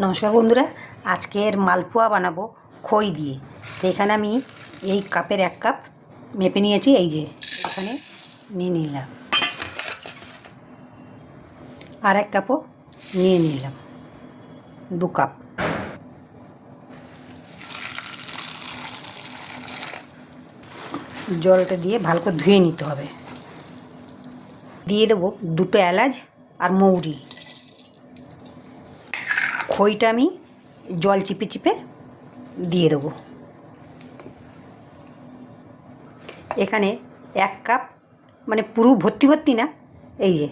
নমস্কার বন্ধুরা, আজকের মালপোয়া বানাবো খই দিয়ে। তো এখানে আমি এই কাপের 1 কাপ মেপে নিয়েছি, এই যে এখানে নিয়ে নিলাম, আর 1 কাপও নিয়ে নিলাম, 2 কাপ। জলটা দিয়ে ভালো করে ধুয়ে নিতে হবে। দিয়ে দেবো 2টো এলাচ আর মৌরি। খইটা আমি জল চিপে চিপে দিয়ে দেবো। এখানে 1 কাপ, মানে পুরো ভর্তি ভর্তি না, এই যে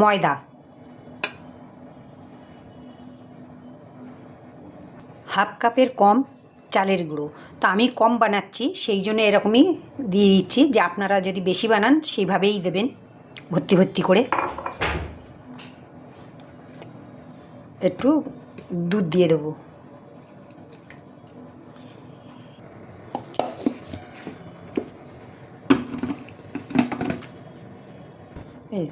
ময়দা, হাফ কাপের কম চালের গুঁড়ো। তো আমি কম বানাচ্ছি, সেই জন্য এরকমই দিয়ে দিচ্ছি। যে আপনারা যদি বেশি বানান সেইভাবেই দেবেন, ভর্তি ভর্তি করে। একটু দুধ দিয়ে দেবো। এই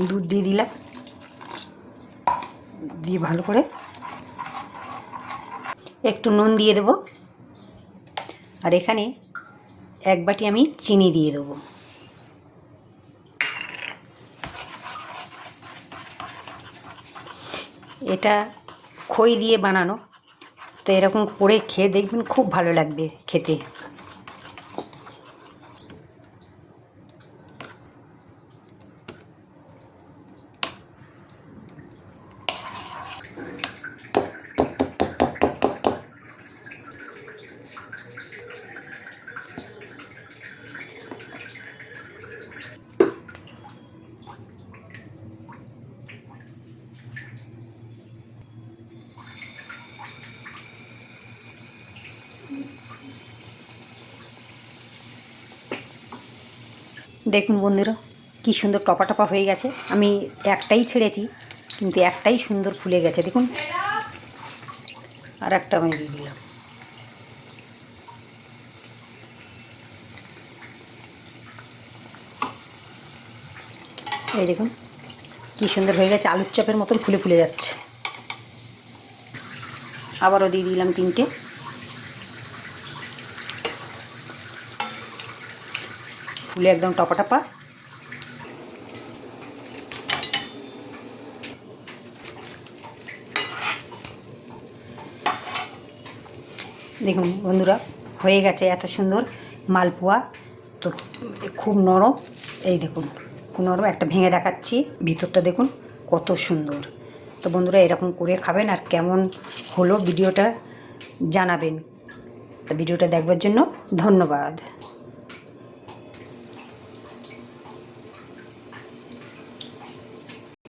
দুধ দিয়ে দিলাম, দিয়ে ভালো করে একটু নুন দিয়ে দেবো। আর এখানে 1 বাটি আমি চিনি দিয়ে দেবো। এটা খই দিয়ে বানানো, তো এরকম করে খেয়ে দেখবেন, খুব ভালো লাগবে খেতে। দেখুন বন্ধুরা, কি সুন্দর টপা টপা হয়ে গেছে। আমি একটাই ছেড়েছি, কিন্তু একটাই সুন্দর ফুলে গেছে, দেখুন। আর একটা আমি দিয়ে দিলাম। এই দেখুন কি সুন্দর হয়ে গেছে, আলুর চপের মতন ফুলে ফুলে যাচ্ছে। আবারও দিয়ে দিলাম 3টে। ফুলে একদম টপা টপা। দেখুন বন্ধুরা, হয়ে গেছে এত সুন্দর মালপোয়া। তো খুব নরম, এই দেখুন খুব নরম। একটা ভেঙে দেখাচ্ছি, ভিতরটা দেখুন কত সুন্দর। তো বন্ধুরা, এরকম করে খাবেন, আর কেমন হলো ভিডিওটা জানাবেন। তো ভিডিওটা দেখবার জন্য ধন্যবাদ।